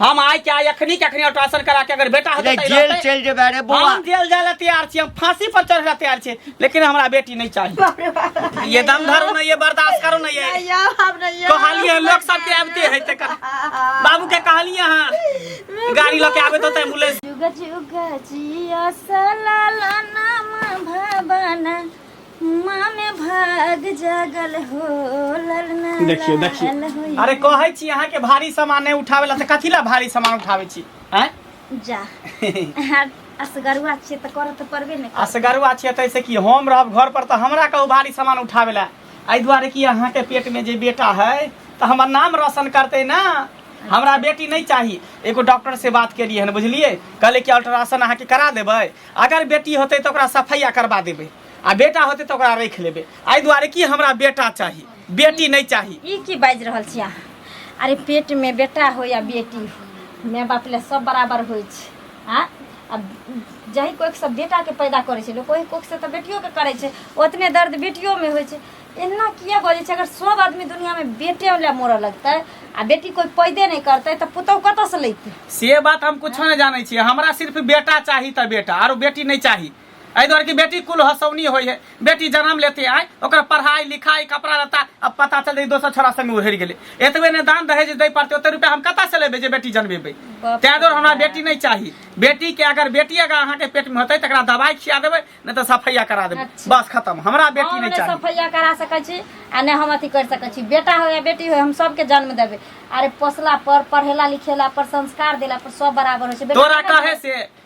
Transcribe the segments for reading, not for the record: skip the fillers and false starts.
हम आए क्या अखनी के अखनी अल्ट्रासाउंड करा के अगर बेटा होते जेल चल जेबे रे बुआ। हम जेल जाए ला तैयार छी, हम फांसी पर चढ़े तैयार छी, लेकिन हमरा बेटी नहीं चाहिए। ये दम धरो ना, ये बर्दाश्त करो ना, ये कहलिए लोग सब के आबते है ते बाबू के कहलिए हां गाड़ी लेके आबे तो एम्बुलेंस। जुग जुग जिया सलाला नाम भवना माँ में भाग जागल हो ललना। देखियो अरे कहै छी अहाँ के भारी सामान नहीं उठावे ला, त कथि ला भारी सामान उठावे छी हैं? जा असगरुआ छे त करत त परबे न। असगरुआ छे त ऐसे की हम रहब घर पर त हमरा कहू भारी सामान उठावे ला। एहि दुआरे कि अहाँ के पेट में जे बेटा है त हमर नाम रोशन करते ना। हमरा बेटी नहीं चाहिए। एगो डॉक्टर से बात करिए हन, बुझलिए, कहले कि अल्ट्रासाउंड अहाँ के करा देबै, अगर बेटी होते तो ओकरा सफैया करवा देबै, आ बेटा होते तो ओकरा रख लेबै। एहि दुआरे कि हमरा बेटा चाहिए, बेटी नहीं चाहिए। ई की बाज रहल छी अहाँ? अरे पेट में बेटा हो या बेटी हो, माय बाप ले सब बराबर होइ छै। हां अब जही कोई सब बेटा के पैदा करे छै, कोई कोक से तो बेटियों के करे छै, उतने दर्द बेटियों में होइ छै। इतना किया बोले छै? अगर सब आदमी दुनिया में बेटे ले मोर लगतै आ बेटी कोई पैदे नहीं करतै त पुतौ कत से लेतै? से बात हम कुछ नहीं जानै छी। हमरा सिर्फ बेटा चाहिए त बेटा, आरो बेटी नहीं चाहिए। एहि दुआरे कि बेटी कुल हसौनी होइ है। बेटी जन्म लेते आए ओकरा पढ़ाई लिखाई कपड़ा लत्ता अब पता चल दोसर छोरा संग उधर गेले, एतबे ने दान दहेज दे पड़ते, ओते रुपया हम कता से लेबे जे बेटी जन्मेबै? तै दुआरे हमरा बेटी नहीं चाहिए। बेटी के अगर अहाँ के पेट में होतै तकरा दवाई खिया देबै, नहीं तो सफैया करा देबै। बस खत्म, हमरा बेटी नहीं चाहिए। सफैया करा सकै छी आ ने हम अथी कर सकै छी। बेटा हो या बेटी हो हम सबके जन्म देबै। अरे पोसला पर, पढ़ेला लिखेला पर, संस्कार देला पर सब बराबर होइ छै।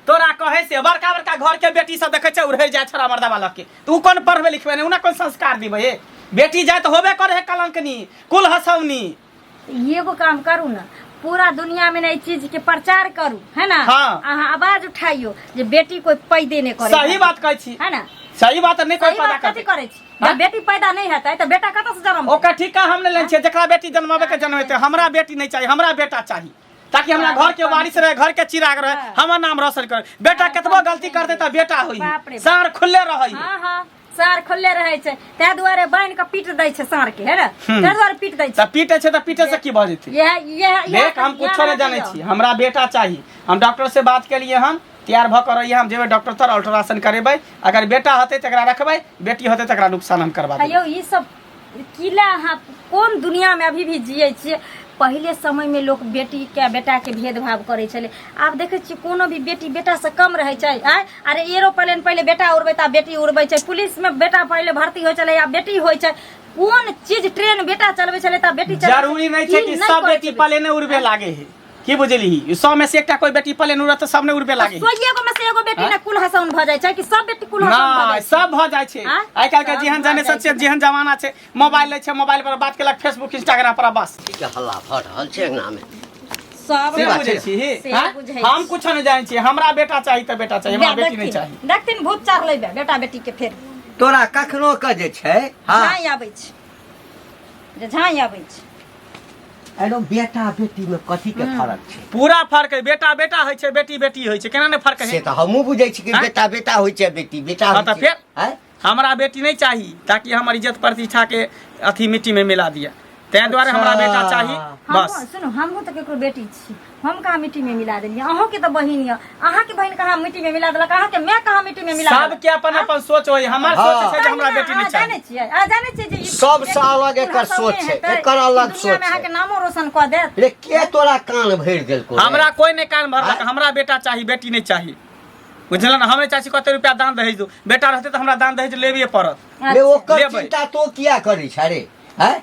तोरा कहे से बड़का बड़का घर के बेटी सब देखे छै उड़ै जाय छोरा मर्दा वाला के, तू कोन पढ़बे लिखबे नहीं, उना कोन संस्कार दिबे? बेटी जाय तो होबे करे है कलंकनी, कुल हसौनी। एगो काम करू ना, पूरा दुनिया में नई चीज के प्रचार करू, है ना? हाँ। अहाँ आवाज उठाइयो जे बेटी कोई पैदे नहीं करे। सही बात कहै छी, है ना? सही बात नहीं कोई पैदा कथि करे छी? जब बेटी पैदा नहीं हेतै त बेटा कत से जन्म? ओकर ठीका हम ले लै छियै, जेकरा बेटी जन्मावे के जन्मेतै। हमरा बेटी नहीं चाहिए, हमरा बेटा चाहिए, ताकि हमरा घर के वारिस रहे, घर के चिराग रहे, हमर नाम रोशन करे। बेटा केतबो गलती करते त बेटा होई, सार खुले रहै। हां हां सार खुले रहे छै, तै दुआरे बाइन के पीट दै छै सार के, है ना? तै दुआरे पीट दै छै। त पीटे छै त पीटे से की भ जेतै? देख हम कुछ नहीं जानै छी, हमरा बेटा चाहिए। हम डॉक्टर से बात के लिए हम तैयार भ कर रहिए, हम जेबे डॉक्टर तर अल्ट्रासाउंड करेबै। अगर बेटा होते तकरा रखबै, बेटी होते तकरा नुकसान हम करबा देबै। अयो ई सब किला अहाँ कोन दुनिया में अभी भी जियै छियै? पहले समय में लोग बेटी के बेटा के भेदभाव करे छले, आब देखे छी कोनो भी बेटी बेटा से कम रहे छै। अरे एरोप्लेन पहले बेटा उड़बै ता बेटी उड़बै छै, पुलिस में बेटा पहले भर्ती होइ छले या बेटी होइ छै। कोन चीज ट्रेन बेटा चलबै छले ता बेटी चलबै? जरूरी नहीं छै कि सब बेटी प्लेन उड़बे लागे है, की बुझली? 100 में से एकटा कोई बेटी प्लेन उड़त त सब ने उड़बे लागे। 100 में से एगो बेटी ने कुल हसौन भ जाय छै कि सब बेटी कुल हसौन भ जाय छै? सब भ जाय छै। आइ काल के जेहन जनरेशन छै, जेहन जमाना छै, मोबाइल ले छै, मोबाइल पर बात केलक, फेसबुक इंस्टाग्राम पर बस के हल्ला भ रहल छै अंगना में। सब बुझै छी हम कुछ नहीं जानै छी। हमरा बेटा चाहिए त बेटा चाहिए, हमरा बेटी नहीं चाहिए। देखथिन भूत चार लेबे बेटा बेटी के। फेर तोरा कखनो के जे छै झाई आबै छै, जे झाई आबै छै। एनो बेटा बेटी में कथी के फर्क छै? पूरा फर्क है। बेटा बेटा होइ छै, बेटी बेटी होइ छै, केना ने फर्क है? से त हमहू बुझै छी कि बेटा बेटा होइ छै, बेटी बेटा होइ छै। फिर हमरा बेटी नहीं चाहिए, ताकि हमर इज्जत प्रतिष्ठा के अथी मिट्टी में मिला दिया। तै दुआरे हमरा बेटा चाहिए। बस सुनो, हमहू त केकरो बेटी छी, हम कहाँ मिट्टी में मिला देलिए? अहों के त बहिन है, अहाँ के बहिन कहाँ मिट्टी में मिला देलक? अहाँ के मैं कहाँ मिट्टी में मिला देलक? सब के अपन अपन सोच होय। हमर सोच छै जे हमरा बेटी नहीं चाहिए। जाने छियै जाने छियै जे सब से अलग एकर सोच छै, एकर अलग सोच अहाँ छै। के नामो रोशन क देत। रे के तोरा कान भर देलको? हमरा कोई नहीं कान भरलक। हमरा बेटा चाहिए, बेटी नहीं चाहिए, बुझल ना? हमरे चाची कते रुपया दान दहेज दो, बेटा रहते तो हमरा दान दहेज लेबे पड़त। रे ओकर चिंता तो किया करै छै रे? हैं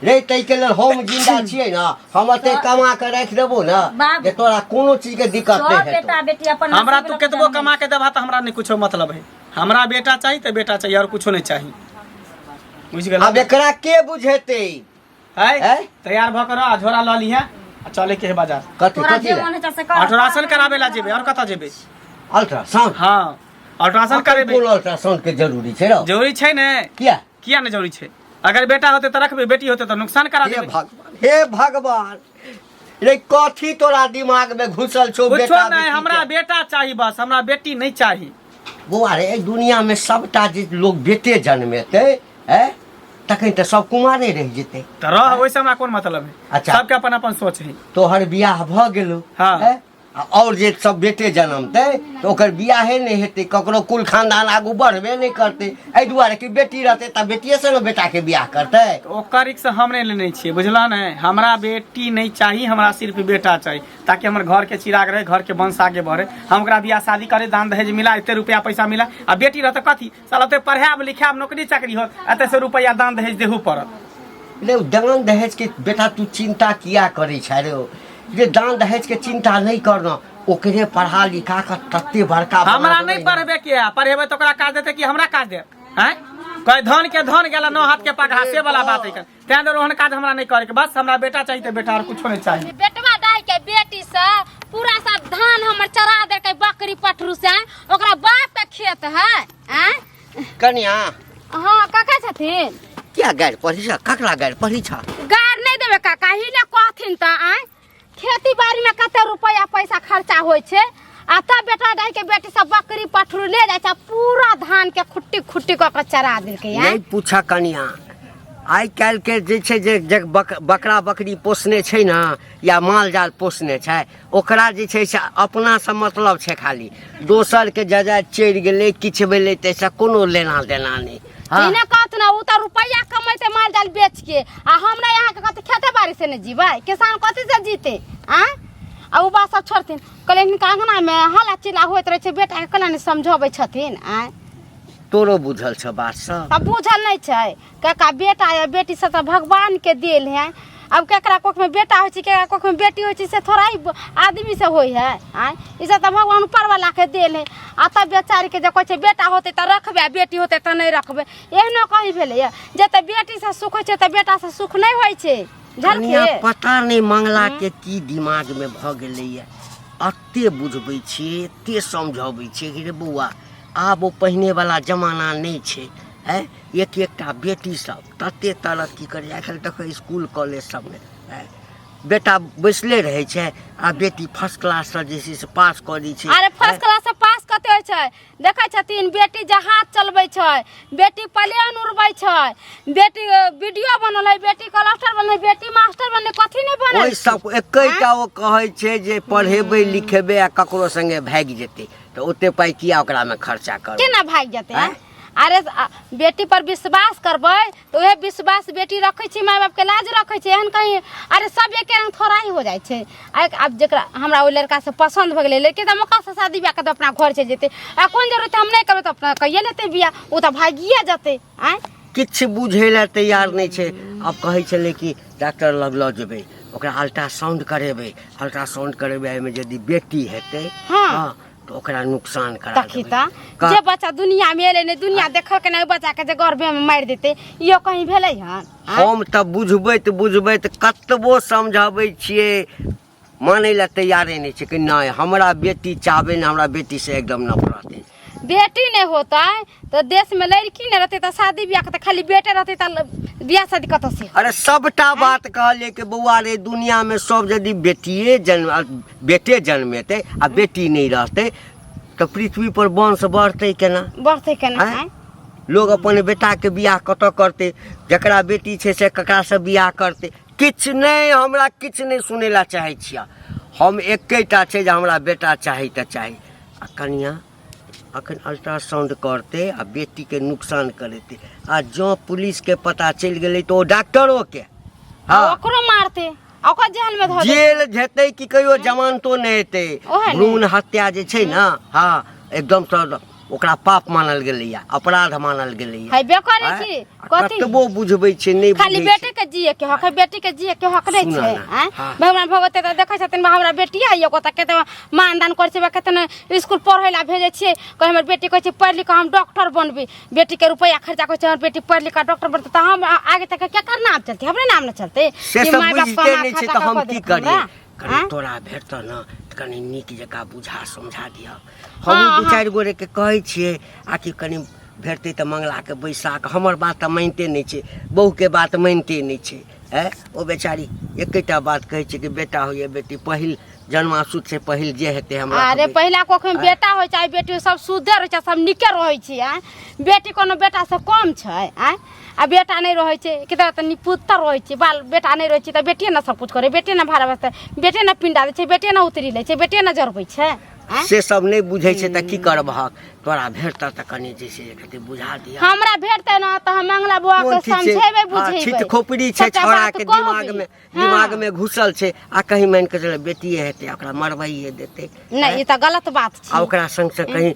रे तै के लेल हम जिंदा छियै ना, हम एते कमा के राख देबो ना जे तोरा कोनो चीज के दिक्कत नहीं हेतौ। बेटा बेटी अपन हमरा तू केतबो कमा के देबा त हमरा नहीं कुछो मतलब है। हमरा बेटा चाहिए त बेटा चाहिए, और कुछो नहीं चाहिए, बुझ गेल? अब एकरा के बुझेतै? है तैयार भ कर आ झोरा ल लिहे आ चले के है बाजार। कथी तोरा कथी जे मन है से कर। अल्ट्रासाउंड कराबे ला जेबे, और कता जेबे? अल्ट्रासाउंड? हां अल्ट्रासाउंड करेबे। बोल अल्ट्रासाउंड के जरूरी छै रो? जरूरी छै ने। किया नहीं जरूरी छै? अगर बेटा होते तो रखबे, बेटी होते तो नुकसान करा देबे। हे भगवान रे कथी तोरा दिमाग में घुसल छौ? कुछो बेटा नहीं, हमरा बेटा चाहिए बस, हमरा बेटी नहीं चाहिए। बुआ रे दुनिया में सबटा जे लोग बेटे जन्मेतै है तखन तो सब कुमारे रह जेते। तो रह ओइसे हमरा कोन मतलब है। अच्छा। सबके अपन अपन सोच है। तोहर बियाह भ गेलो हाँ। हैं? और जे सब बेटे जन्मते तो ओकर बियाहे नहीं हेते, ककरो कुल खानदान आगू बढ़बे नहीं करते। एहि दुआरे कि बेटी रहते त बेटिए से न बेटा के बियाह करते। तो ओकर रिक्स हम नहीं लेने छिए, बुझला ने। हमरा बेटी नहीं चाहिए, हमरा सिर्फ बेटा चाहिए, ताकि हमर घर के चिराग रहे, घर के वंश आगे बढ़े। हम ओकरा बियाह शादी करे, दान दहेज मिला, एते रुपया पैसा मिला। आ बेटी रहते कथी साला ते पढ़ाब लिखाब नौकरी चाकरी हो, एते से रुपया दान दहेज देहू पड़त। रे दान दहेज के बेटा तू चिंता किया करे छै रे? ये दान दहेज के चिंता नहीं करना, ओकरे पढ़ा लिखा कर तत्ते बड़का हमरा नहीं पढ़बे के पढ़ेबे तो ओकरा काज देते कि हमरा काज दे हैं? कोई धन के धन गेला, नौ हाथ के पगहा से वाला बात है। तें दर ओहन काज हमरा नहीं करे के, बस हमरा बेटा चाहिए तो बेटा, और कुछो नहीं चाहिए। बेटवा डाल के बेटी से पूरा सा धान हमर चरा दे के बकरी पठरू से ओकरा बाप के खेत है हैं? कन्या हां काका छथिन। क्या गाड़ पढ़ी छ? ककरा गाड़ पढ़ी छ? गार नहीं देबे काका, ही ने कहथिन त आय खेती बाड़ी में कते रुपया पैसा खर्चा होय छे। आ तब बेटा डाल के बेटी सब बकरी पठरू ले जाय छ, पूरा धान के खुट्टी खुट्टी क के चरा देलके। नहीं पूछा कन्या, आइ काल के जे छै जे बकरा बकरी पोसने छै ना, या माल जाल पोसने छै, ओकरा जे छै से अपना से मतलब छै खाली। दोसर के जजा चढ़ि गेलै किछ भेलै तैसे कोनो लेना देना नहीं। इने कहत ना उ त रुपया कमाइते माल जाल बेच के, आ हमरा यहाँ के कते खेते बाड़ी से ने जीबै, किसान कथि से जीते आ? आ उ बात सब छोड़थिन, कहले इनका अंगना में हल्ला चिल्ला होइत रहे छै, बेटा के केना ने समझाबै छथिन आ? तोरो बुझल छ बात सब? अब बुझल नहीं छै काका, बेटा या बेटी से तो भगवान के देल है। अब केकरा कोख में बेटा होय छै, केकरा कोख में बेटी होय छै, से थोड़ा ही आदमी से होय है आ? ई सब तो भगवान ऊपर वाला के देल है। आ तब बेचारी के जे कहै छै बेटा होते त रखबे, बेटी होते त नहीं रखबे, एहनो कहीं भेलै है। जे त बेटी से सुख होय छै त बेटा से सुख नहीं होय छै। कन्या पता नहीं मंगला के की दिमाग में भ गेलै है, अत्ते बुझबै छियै, एत्ते समझाबै छियै कि रे बौआ आब ओ पहिने वाला जमाना नहीं छै है। एक एकटा बेटी सब तत्ते तरक्की करे, आखिर देखो स्कूल कॉलेज सब में बेटा बैसले रहे छै आ बेटी फर्स्ट क्लास से जे छै से पास कर दै छै। अरे फर्स्ट क्लास से पास कते होय छै देखै छथिन? बेटी जहाज चलबै छै, बेटी प्लेन उड़बै छै, बेटी वीडियो बनल है, बेटी कलेक्टर बनल, बेटी मास्टर बनल, कथि नहीं बनल? ओइ सब एकैटा ओ कहै छै जे पढ़ेबै लिखेबै आ ककरो संगे भागि जेतै, तो ओते पाई किया ओकरा में खर्चा करबै? केना भाग जेतै? अरे बेटी पर विश्वास करबै तो वह विश्वास बेटी रखै छै, माय बाप के लाज रखै छै। एहन कहीं अरे सब एक रंग थोड़ा ही हो जाय छै। अब जेकरा हमरा ओइ लड़का से पसंद भ गेलै, लड़की त मौका से शादी ब्याह के अपना घर चलि जेतै। आ कोन जरूरत हम नहीं करबै त अपना कहिए लेतै बियाह, ओ त भागिए जेतै आ? किछ बुझै ला तैयार नहीं छै। अब कहै छलै कि डॉक्टर लग ल जेबै, ओकरा अल्ट्रासाउंड करेबै, अल्ट्रासाउंड करेबै में यदि बेटी हेतै हां तो ओकरा नुकसान करा देबै। जे बच्चा दुनिया में एले ने, दुनिया देखल के नहीं, बच्चा के जे गर्भे में मार देते, यो कहीं भेलै हन? हम त बुझबै त कतबो समझाबै छियै, मानै ला तैयारे नहीं छै कि नहीं हमरा बेटी चाहबे न, हमरा बेटी से एकदम नफरत है। बेटी नहीं होता तो देश में लड़की नहीं रहती तो शादी ब्याह के खाली बेटे रहते तो ब्याह शादी कत से? अरे सबटा बात कहले कि बउआ रे दुनिया में सब यदि बेटे जन्मेते आ बेटी नहीं रहते तो पृथ्वी पर वंश बढ़ते केना? बढ़ते केना? लोग अपन बेटा के बियाह कत करते, जकरा बेटी छै से ककरा से बियाह करते? किछ नहीं, हमरा किछ नहीं सुने ला चाहे छिया। हम एकेटा छै जे हमरा बेटा चाही त चाही। आ कन्या अखन अल्ट्रासाउंड करते आ बेटी के नुकसान करते, आ जो पुलिस के पता चल गेलै तो डॉक्टरो के ओकरो मारते, ओकर जेल में धर जेल जेतै कि कहियो जमानतो नहीं हेतै। भ्रूण हत्या जे छै ना, हाँ एकदम से ओकरा पाप मानल गेलै, अपराध मानल गेलै। है बेकरे छी कथि कतबो बुझबै छै नहीं, खाली बेटे के जिए के हक, बेटी के जिए के हक नहीं छै। भगवान भगवती त देखै छथिन हमरा बेटी आइयो को त केते मानदान करै छै, केते स्कूल पढ़ै ला भेजै छियै, कह हमर बेटी कहै छै पढ़ लिख हम डॉक्टर बनबी, बेटी के रुपया खर्चा करै छै हमर बेटी पढ़ लिख डॉक्टर बनतै, त हम आगे तक केकर नाम चलतै? हमरे नाम न चलतै? से सब बुझते नहीं छै त हम की करिए? कनी तोरा भेट न कनी नीक जका बुझा समझा दिया। हम दू चार गोरे के कहै छियै आकि कनी भेटतै त मंगला के बैसा के, हमर बात त मानते नहीं छै, बहू के बात मानते नहीं छै। है ओ बेचारी एकेटा बात कहै छै कि बेटा हो या बेटी, पहिल जन्माशुद्ध से पहले जे हेतै हमरा अरे पहिला कखन बेटा होइ छै बेटी सब शुद्धे रहै छै सब नीके रहै छै आ बेटी कोनो बेटा से कम छै आ बेटा नहीं रहै छै कि त निपुत्तर रहै छै बाल बेटा नहीं रहै छै त बेटिए न सब कुछ करे बेटे न भाड़ा बसते बेटे न पिंडा दै छै बेटे न उतरी लै छै बेटे न जरबै छै से सब नहीं बुझै छै त की करबहक तोरा भेटत त कनी जे से कते बुझा दिया हमरा भेटते न त हम मंगला बुआ के समझेबै बुझेबै छित खोपड़ी छै छोरा के दिमाग में घुसल छै आ कहीं मान के चले बेटिए हेतै ओकरा मरवाइए देतै नहीं ई त गलत बात छै आ ओकरा संग से कहीं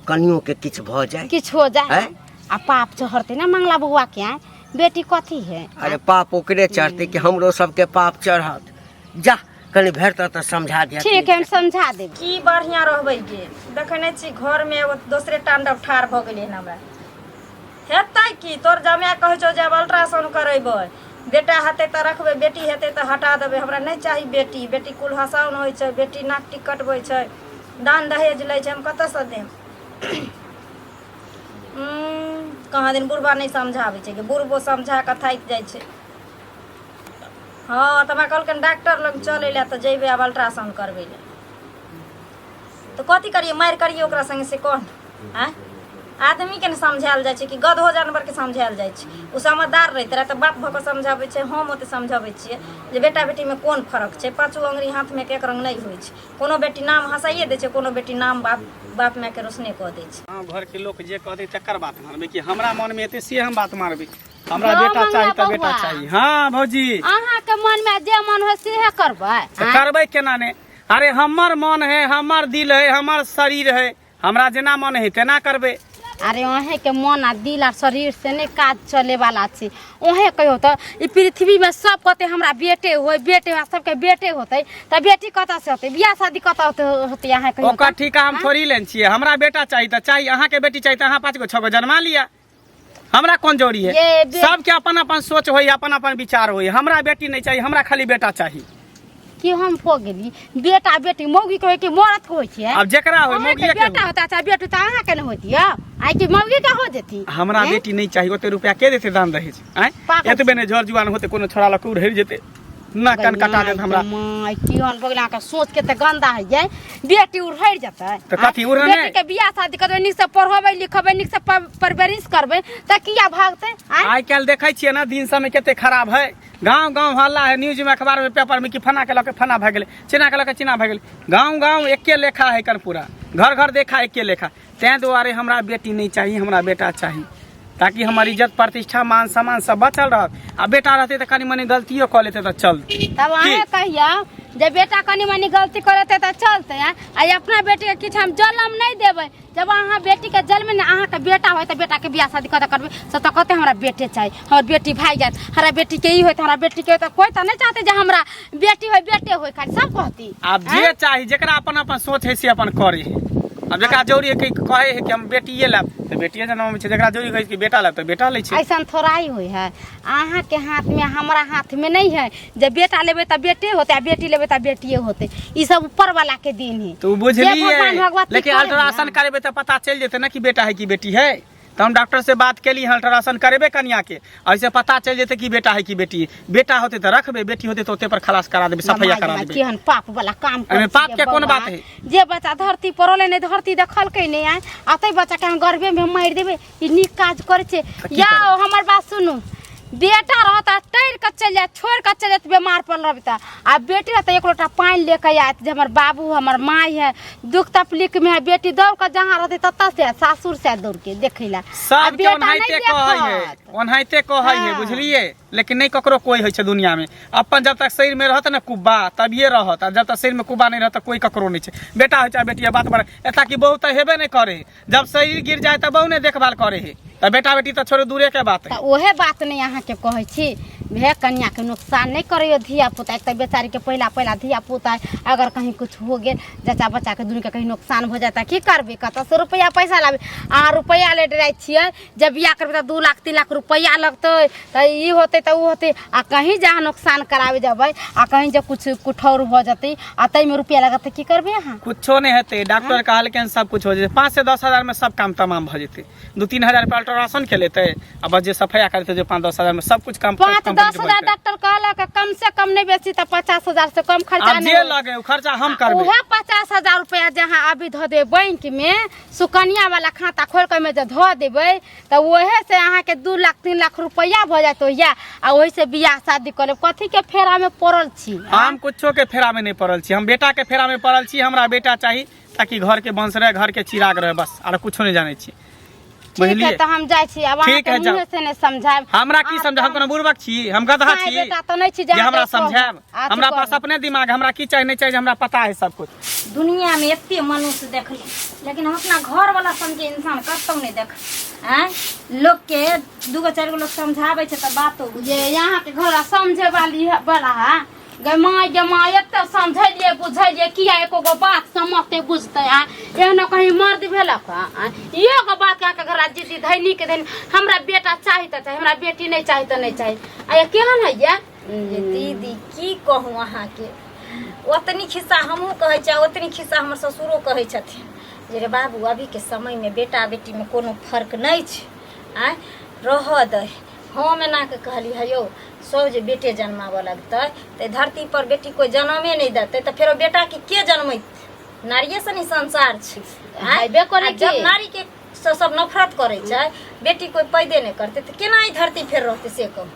कनियो के किछ भ जाए किछ हो जाए आ पाप चढ़ते ना मंगला बुआ के बेटी कथी है अरे पाप ओकरे चढ़ते कि हमरो सबके पाप चढ़त जा कनी भेटत त समझा दिया ठीक है समझा दे की बढ़िया रहबै गे देखने छी घर में एगो दोसरे तांडव ठाड़ भ गेलै हमरा हेतै की तोर जमाय कहै छौ जब अल्ट्रासाउंड करेबै बेटा हेतै त रखबै बेटी हेतै त हटा देबै हमरा नहीं चाही बेटी बेटी कुल हसाउन होइ छै बेटी नाक टिक कटबै छै दान दहेज लै छै हम कतऽ से देम कहाँ दिन बुढ़बा नहीं समझाबै छै कि बुढ़बो समझा कऽ थाकि जाइ छै हाँ तऽ हमरा कहलखिन डॉक्टर लग चलै लए तऽ जेबै आब अल्ट्रासाउंड करबै लए तऽ कथी करिए मारि करिए ओकरा संगे से कोन आदमी के ने समझायल जाइ छै कि गधो जानवर के समझायल जाइ छै ओ समझदार रहैत रहे तऽ बाप भऽ कऽ समझाबै छै हम ओते समझाबै छियै जे बेटा बेटी में कोन फर्क छै पाँचो अंगुरी हाथ में एक रंग नहीं होइ छै कोनो बेटी नाम हंसाइए दै छै कोनो बेटी नाम बाप माय के रोशने कऽ दै छै हाँ घर के लोग जे कहते तकर बात मानबे कि हमरा मन में एते से हम बात मारबे हमरा बेटा चाहिए त बेटा चाहिए हाँ भौजी अहाँ के मन में जे मन हो से करबै करबै केना ने अरे हमर मन है हमर दिल है हमर शरीर है हमरा जेना मन है तेना करबै अरे ओहे के मन आ दिल आ शरीर से नहीं काज चले वाला छै ओहे कहियो तो ई पृथ्वी में सब कहते हमरा बेटे होय बेटे हुआ सबके बेटे होते त बेटी कतऽ से होते बियाह शादी कतऽ होते अहाँ कहियो ओकर ठीका हम थोड़ी लेन छियै हमरा बेटा चाहिए त चाहिए अहाँ के बेटी चाहिए त अहाँ 5 गो 6 गो जन्मा लिया हमरा कौन जोड़ी है सबके अपन अपन सोच होई अपन अपन विचार होई हमरा बेटी नहीं चाहिए हमरा खाली बेटा चाहिए कि हम हो गेली बेटा बेटी मौगी के कि मरद के होइ छै अब जेकरा होय मौगी के बेटा होता अच्छा बेटी त अहाँ के न होती आई कि मौगी के हो जेती हमरा बेटी नहीं चाहिए ओते रुपया के देते दान दहेज एतबे ने झर जुआन होते कोनो छोड़ा लक उड़ जेते ना कन कटा देत हमरा माय किहन बगला के सोच के त गंदा है जाय बेटी उड़हर जतै त कथी उड़ने बेटी के बियाह शादी करबै नीक से पढ़बै लिखबै नीक से परवरिश करबै त किया भागतै आई काल देखै छियै ना दिन समय केते खराब है गांव गांव हल्ला है न्यूज में अखबार में पेपर में कि फना के लके फना भ गेलै चिना के लके चिना भ गेलै गांव गांव एके लेखा है कर पूरा घर घर देखा एके लेखा तै दुआरे हमरा बेटी नहीं चाहिए हमरा बेटा चाहिए ताकि हमारी इज्जत प्रतिष्ठा मान सम्मान सब बचल रहत आ बेटा रहते त कनी मनी गलतियो क लेते त चलते तब अहे कहिया जब बेटा कनी मनी गलती करते त चलते आ अपना बेटी के किछ हम जन्म नहीं देबै जब अहाँ बेटी के जन्म में अहाँ के बेटा होय त बेटा के बियाह शादी कत करबै से त कहते हमरा बेटे चाहिए हमर बेटी भाग जात हमरा बेटी के ई होय त हमरा बेटी के त कोई त नहीं चाहते जे हमरा बेटी होय बेटे होय खाली सब कहती अब जे चाही जेकरा अपन अपन सोच है से अपन करे है अब जेकरा जोड़ी है कि कहे है कि हम बेटीए लाब त बेटीए जन्म में छै जेकरा जोड़ी है कि बेटा लाब त बेटा लै छै ऐसा थोड़ा ही होय है अहाँ के हाथ में हमरा हाथ में नहीं है जब बेटा लेबे त बेटे होते आ बेटी लेबे त बेटिए होते ई सब ऊपर वाला के दिन है तो बुझलिए लेकिन अल्ट्रासाउंड करबे त पता चल जेते ना कि बेटा है कि बेटी है तो हम डॉक्टर से बात के लिए अल्ट्रासाउंड करेबे कन्या के ऐसे पता चल जेते कि बेटा है कि बेटी है बेटा होते तो रखबे बेटी होते तो ओते पर खलास करा देबे सफाई करा देबे केहन पाप वाला काम एमे पाप के कोन बात है जे बच्चा धरती पर रोले नहीं धरती देखल के नहीं आए अतै बच्चा के हम गर्भे में मार देबे ई नीक काज करे छे या हमर बात सुनू बेटा रहता टैर के चल जाए छोड़ के चल जाए बीमार पड़ रहता आ बेटी रहता एक लोटा पानी लेके आयत जे हमर बाबू हमर माई है दुख तकलीफ में है बेटी दौड़ के जहाँ रहते तत्ता से सासुर से दौड़ के देखैला सब के ओनाइते कहै है ओनाइते कहै है बुझलिए लेकिन नहीं ककरो कोई है दुनिया में अपन जब तक शरीर में रहत ना कुब्बा तभिए रहत जब तक शरीर में कुब्बा नहीं रहत कोई ककरो नहीं है बेटा है चाहे बेटी बात बड़ा एता कि बहुत हेबे नहीं करे जब शरीर गिर जाए तब बहु नहीं देखभाल करे है त बेटा बेटी तो छोड़ो दूरे के बात है ओहे बात नहीं अहाँ के कहै छी भे कन्या के नुकसान नहीं करियो धिया पुता एक बेचारी के पहला धिया पुता अगर कहीं कुछ हो गेल जच्चा बच्चा के दुनू के कहीं नुकसान हो जाता की करबे कत से रुपया पैसा लाबे अहाँ रुपया ले रहे छियै जब बियाह करबे त 2 लाख 3 लाख रुपया लगते त ई होते त उ होते आ कहीं जहाँ नुकसान करावे जबै आ कहीं जो कुछ कुठौर हो जते आ तई में रुपया लगते की करबे अहाँ कुछो नहीं हेते डॉक्टर कहल के सब कुछ हो जेते 5 से 10 हजार में सब काम तमाम भ जेते 2-3 हजार पे अल्ट्रासाउंड के लेते अब जे सफाई करते जो 5-10 हजार में सब कुछ काम 5-10 10,000 डॉक्टर कहलक कम से कम नहीं बेसी तो 50,000 से कम खर्चा अब जे लगे उ खर्चा हम करबे। उहे 50,000 रुपया जहाँ अभी धो दे बैंक में सुकन्या वाला खाता खोल के में जो धो देबै तो वहे से अहाँ के 2 लाख 3 लाख रुपया भ जात या आ वही से बियाह शादी करे। कथी के फेरा में पड़ल छी? हम कुछो के फेरा में नहीं पड़ल छी, हम बेटा के फेरा में पड़ल छी। हमरा बेटा चाहिए ताकि घर के वंश रहे, घर के चिराग रहे, बस और कुछो नहीं जाने छी। ठीक है तो हम जाय छी। अब अहाँ ठीक है, के जाओ। मुंह से नहीं समझाएब। हमरा की समझ, हम कोनो बुर्बक छी, हम गधा छी बेटा तो नहीं छी जे जहाँ हमरा देखो। समझाएब? आज हमरा करो। पास अपने दिमाग, हमरा की चाहिए नहीं चाहिए हमरा पता है सब कुछ। दुनिया में एते मनुष्य देख ले, लेकिन हम अपना घर वाला समझे इंसान कतौ नहीं देख। हैं लोग के 2-4 लोग समझावे छे त बातो ये यहाँ के घर समझे वाली है बड़ा है गमाय गमाय एते समझलिए बुझलिए किया एको गो बात समझते बुझते आ एहनो कहीं मर्द भेलक ये गो बात का घर जिद्दी धैनी के दिन हमरा बेटा चाहिए त हमरा बेटी नहीं चाहिए त नहीं चाहिए आ केहन है ये ये दीदी की कहूँ अहाँ के, ओतनी खिस्सा हमहूँ कहै छै, ओतनी खिस्सा हमर ससुरो कहै छथिन जे रे बाबू अभी के समय में बेटा बेटी में कोनो फर्क नहीं छै, आय रह दे। हम एना के कहली है यौ सब जे बेटे जन्माबऽ लगतै तऽ धरती पर बेटी कोई जन्मे नहीं देतै तऽ फेरो बेटा के जन्मैत? नारिये से नहीं संसार छै। हेबे करे जब की। नारी के सब नफरत करे छै, बेटी कोई पैदे नहीं करते तऽ केना ई धरती फेर रहतै से कहू।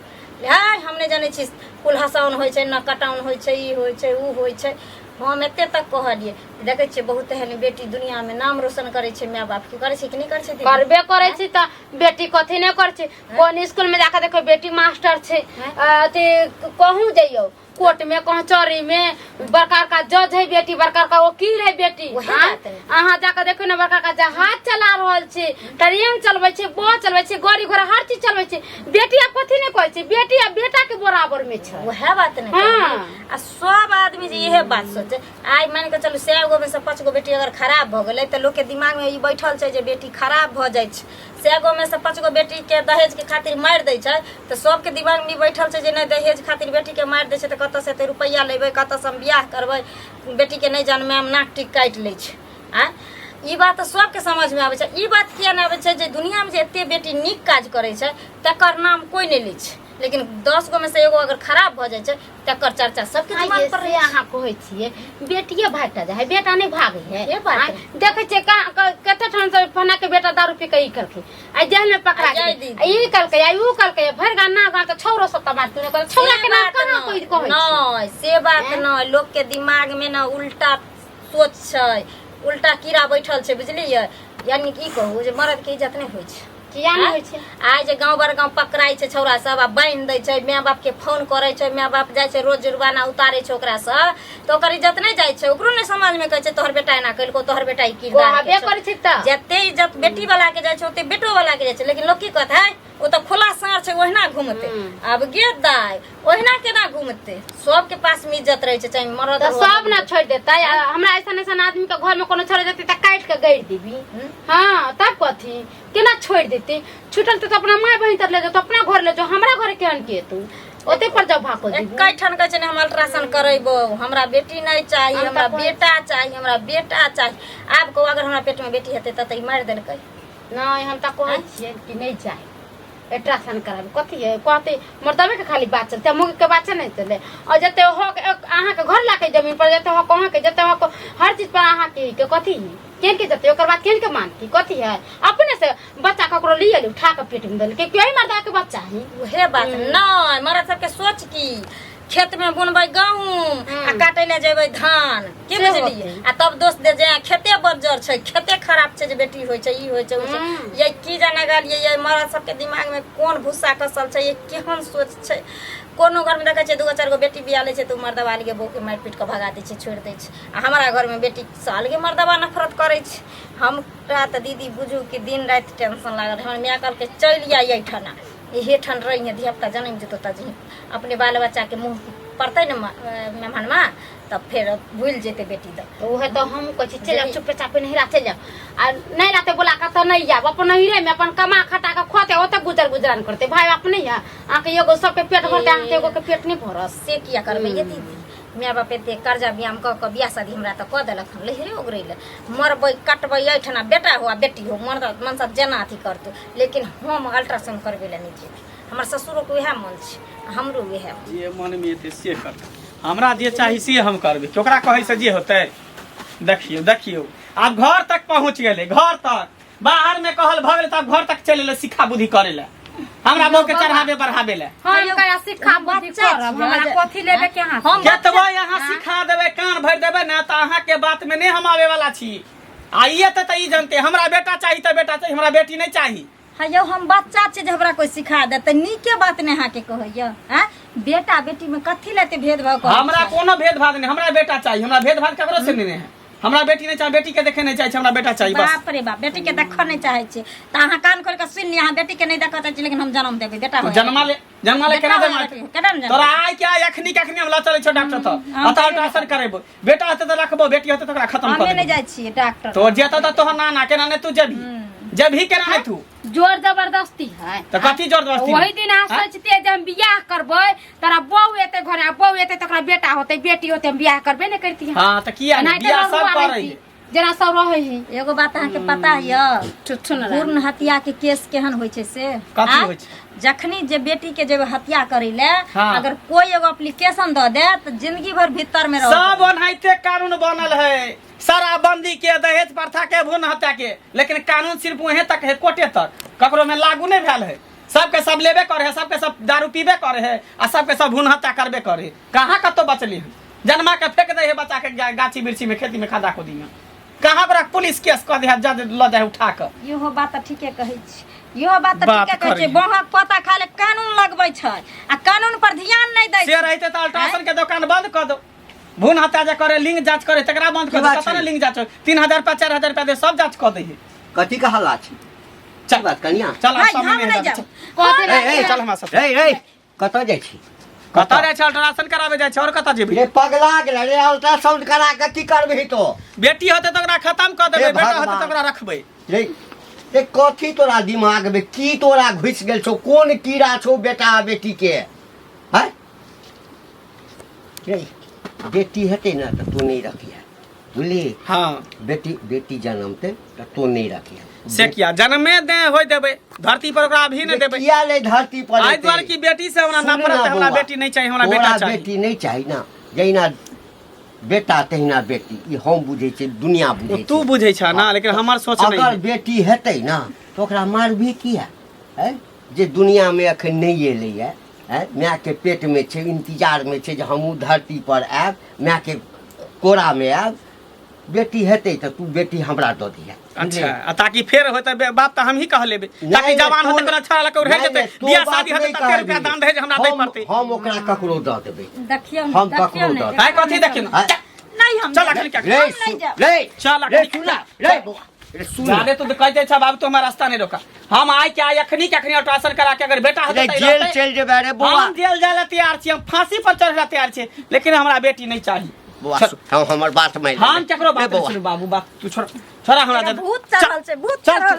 हाय हम नहीं जाने छी कुल हसाउन होइ छै, न कटाउन होइ छै, ई होइ छै, ऊ होइ छै। हम एते तक कहलिए देखे छियै बहुत एहन बेटी दुनिया में नाम रोशन करे छै, माय बाप के करे छै कि नहीं करे छै दीदी? करबे करे छी त बेटी कथी नहीं करे छै। कोन स्कूल में जाके देखो बेटी मास्टर छै, अथी कहूँ जइयो कोर्ट में कचहरी में बड़का का जज है बेटी, बड़का का वकील है बेटी। अहाँ जाके देखो ना बड़का का जहाज चला रहल छै, ट्रेन चलबै छै, बस चलबै छै, गाड़ी घोड़ा हर चीज चलबै छै। बेटी आ कथी नहीं करे छै, बेटी आ बेटा के बराबर में छै। वह बात नहीं आ सब आदमी जे इहे बात सोचे। आई मान के चलू 100 गो में से 5 गो बेटी अगर खराब भ गेलै त लोग के दिमाग में ई बैठल छै जे बेटी खराब भ जाय छै। 100 गो में से 5 गो बेटी के दहेज के खातिर मार दै छै त सब के दिमाग में बैठल छै जे नहीं दहेज खातिर बेटी के मार दै छै त कत से ते रुपया लेबै, कत से हम बियाह करबै, बेटी के नहीं जानमे हम नाक टिक काट लै छै। आ ई बात तो सबके समझ में आबै छै। ई बात किया नहीं आबै छै जे दुनिया में जे एते बेटी नीक काज करे छै तकर नाम कोई नहीं लै छै, लेकिन 10 गो में से एगो अगर खराब भ जाय छै तकर चर्चा सबके दिमाग पर रहे। अहाँ कहै छियै बेटिए भागता जाय है, बेटा नहीं भागे है। ये बात है। देखे छियै कते ठाम से फना के बेटा दारू पी के ई करके आ जेल में पकड़ा दीदी। गए, ई करके आ ऊ करके भर गाना गांव के छौरो सब तमार तूने कर छौरा के नाम कना कोई कहै छै? नहीं से बात नहीं, लोग के दिमाग में ना उल्टा सोच छै, उल्टा कीड़ा बैठल छै, बुझलियै? यानी की कहू जे मर्द के इज्जत नहीं होइ छै। किया नहीं होइ छै? आइ जे गाँव बर गाँव पकड़ाई छै छौरा सब आ बांध दै छै, माय बाप के फोन करे छै, माय बाप जाय छै रोज जुर्माना उतारे छै ओकरा से, तो ओकर इज्जत नहीं जाय छै। ओकरो ने समाज में कहै छै तोहर बेटा एना कइलको, तोहर बेटा ई किरदार कहबे करे छै त जते इज्जत बेटी वाला के जाय छै ओते बेटो वाला के जाय छै। लेकिन लोग की कहत है वो तो खुला साँड़ छै ओहिना घूमते, अब गे दाय ओहिना केना घूमते? सबके पास में इज्जत रहे छै, चाहे मर्द तो सब ना छोड़ देता है। हमरा ऐसा ऐसा आदमी के घर में कोनो छोड़ देते त काट के गड़ देबी। हाँ तब कथी केना छोड़ देते? छुटल तो अपना माय बहिन तर ले जाओ, तो अपना घर ले जाओ, हमरा घर केहन के तू ओते पर जब भाको देबी। कई ठन कहै छै ने हम अल्ट्रासाउंड करेबो, हमरा बेटी नहीं चाहिए, हमरा बेटा चाहिए, हमरा बेटा चाहिए। आब को अगर हमरा पेट में बेटी हेतै त ई मार देलकै? नहीं हम त कहै छियै कि नहीं चाहिए अल्ट्रासाउंड कराबे। कथी है कहते मर्दवे के खाली बात चलते, मुँह के बात नहीं चले। और जते हो अहाँ के घर लाके जमीन पर जते हो कहाँ के जते हो हर चीज पर अहाँ के कथी केन के जते ओकर बाद केन के मानती कथी है? अपने से बच्चा ककरो लिए उठा के पेट में देल के कोई मर्दा के बच्चा है? उहे बात नहीं, मर्द सबके सोच की खेत में बुनबै गहूम आ काटे ले जेबै धान, की बुझलियै? आ तब दोस्त दे जे खेते बंजर छै, खेते खराब छै जे बेटी होय छै, ई होय छै, ऊ छै। ये की जाने गालिए ये मर्द सबके दिमाग में कोन भूसा कसल छै, ये केहन सोच छै। कोनो घर में देखे छै 2-4 गो बेटी बिया ले छै तो मर्दवा के बहू के मार पीट के भगा दै छै, छोड़ दै छै। आ हमारा घर में बेटी साल के मर्दवा नफरत करे छै। हमरा त दीदी बुझू कि दिन रात टेंशन लागल। हमर माय कहल के चल आइए ठना इहे ठन रही है, धिया पुता जन्म जेतो त अपने बाल बच्चा के मुँह पड़ते न मेहमान माँ तब फिर भूल जेते बेटी तो वह तो हम कह चल चुपे चापे नहीं रहते जाओ आ नहीं रहते बोला का तो नहीं जाओ अपन नहिरे में अपन कमा खटा के खोते ओते गुजरान करते भाई अपने यहाँ आके एगो सबके पेट भरते आके एगो के पेट नहीं भरस से किया करबे ये दीदी? माय बाप एते कर्जा बियाम क बियाह शादी हमरा त क देलक हन लहरे ओगरैले मरबै कटबै ऐठना बेटा हुआ बेटी हो मर्द मनसा जेना अथी करतो, लेकिन हम अल्ट्रासाउंड करबे ले नहीं जेबे। हमर ससुरो के वएह मन छै, हमरो वएह मन। जे मन में एते से कर, हमरा जे चाही से हम करबे, केकरा कहे से जे होते। देखियो देखियो आब घर तक पहुंच गेले, घर तक बाहर में कहल भ गेले तब घर तक चले ले सिखा बुद्धि करे ले, हमरा बहू के चढ़ावे बढ़ावे ले। हम करा सिखा बुद्धि करब, हमरा कथी लेबे के हाथ हम केतबो यहाँ सिखा देबे, कान भर देबे ना त अहाँ के बात में नहीं हम आवे वाला छी। आइए त ई जानते हमरा बेटा चाहिए त बेटा चाहिए, हमरा बेटी नहीं चाहिए। हयो हम बच्चा छै जे हमरा कोई सिखा दे त नीके बात ने अहाँ के कहैया। हैं बेटा बेटी में कथी लेते भेदभाव कर? हमरा कोनो भेदभाव नहीं, हमरा बेटा चाहिए, हमरा भेदभाव ककरो से नहीं है। हमरा बेटी नहीं चाहिए, बेटी के देखे नहीं चाहिए, हमरा बेटा चाहिए बस। बाप रे बाप, बेटी के देख नहीं चाहे छे त अहाँ कान खोल के सुन ली, अहाँ बेटी के नहीं देखत छी लेकिन हम जन्म देबे बेटा होय। जन्मा ले केना दे तोरा आइ क्या एखनी कखनी हम ल चले छ डॉक्टर त अता अल्ट्रासाउंड करेबो, बेटा होते त रखबो, बेटी होते त ओकरा खत्म कर देबो। हमें नहीं जाय छी डॉक्टर तो जेता त तोहर नाना केना ने तू जभी केना ने तू जोर जबरदस्ती है। त कथी जबरदस्ती? वही दिन आ सोचते जे हम बियाह करबै, तोरा बहू एते घरे, बहू एते तकरा बेटा होते, बेटी होते, हम बियाह करबे ने करती। हां त किया नहीं बियाह सब करे जना सब रहे है। एगो बात अहाँ के पता है सुन पूर्ण हत्या के केस केहन होय छै से? कथी होय छै? जखनी जे बेटी के जब हत्या करे ले हाँ। अगर कोई एगो एप्लीकेशन द दे त जिंदगी भर भीतर में रह सब ओनाहिते कानून बनल है, शराबबंदी के, दहेज प्रथा के, भ्रूण हत्या के, लेकिन कानून सिर्फ वहीं तक है, कोर्टे तक, ककरो में लागू नहीं भेल है। सबके सब लेबे करे है, सबके सब दारू पीबे करे है, आ सबके सब भ्रूण हत्या करबे करे है। कहाँ कतो बचली है? जन्मा के फेंक दे है बच्चा के गाछी बिरछी में, खेती में, खादा खुदी में। कहाँ पर पुलिस केस कह दे है, जज ल जाए उठा के। इहो बात ठीके कहै छी, इहो बात ठीके कहै छी। बहक पता खाले कानून लगबै छै आ कानून पर ध्यान नहीं दै से रहते त अल्ट्रासाउंड के दुकान बंद कर दो, भ्रूण हत्या जे करे, लिंग जांच करे तकरा बंद कर दो। कतना लिंग जांच 3000 रुपया 4000 रुपया दे सब जांच कर दे है। कथी का हल्ला छै? चल बात कनिया चल भाई, सब हम में नहीं जा जाओ। चल हमरा सब रे कतऽ जाइ छी? कतऽ जाय छै? अल्ट्रासाउंड कराबे जाय छै। और कतऽ जेबी? रे पगला गेल रे, अल्ट्रासाउंड करा के की करबही तो? बेटी होते त ओकरा खत्म कर देबे, बेटा होते त ओकरा रखबे। रे ए कथी तोरा दिमाग में की तोरा घुस गेल छौ? कोन कीड़ा छौ बेटा बेटी के? हैं रे बेटी हेतै ना त तू नहीं रखिया, बुझली? हाँ बेटी जन्मते त तू नहीं रखिया। से किया जन्मे दे होय देबे, धरती पर ओकरा अभी नहीं देबे। किया ले धरती पर आइ द्वार की बेटी से हमरा नफरत है, हमरा बेटी नहीं चाहिए, हमरा बेटा चाहिए। बेटी नहीं चाहिए ना, जहिना बेटा तहिना बेटी, ई हम बुझै छै, दुनिया बुझै छै। तू बुझै छ ना, लेकिन हमर सोच नहीं अगर है। बेटी हेतै ना तो ओकरा मारबे किया है? जे दुनिया में अखन नहीं एलै है, माय के पेट में छै, इंतजार में छै जे हमहूँ धरती पर आयब, माय के कोरा में आयब। बेटी हेतै त तू बेटी हमरा दऽ दिया। अच्छा आ ताकि फेर होते बाप त हम ही कह लेबे, ताकि जवान होते कोनो छड़ा लके रह जेते, बियाह शादी होते त रुपया दान दहेज हमरा दै पड़ते। हम ओकरा ककरो दऽ देबै, देखियौ हम ककरो दऽ देबै। आइ कथी देखिन? नहीं हम चल अखन क्या रे चल रे सुना रे सुना जादे तू कहते छ बाबू, तू हमरा रास्ता नहीं रोका। हम आइ क्या अखनी के अखनी अल्ट्रासाउंड करा के अगर बेटा होते त जेल चल जेबे रे बौआ। हम जेल जाय ला तैयार छी, हम फांसी पर चढ़े तैयार छी, लेकिन हमरा बेटी नहीं चाहिए। हम हमर बात मान हम केकरो बात नहीं सुन बाबू, बात तू छोड़, छोड़ा हमरा भूत चढ़ल छै, भूत चढ़ल।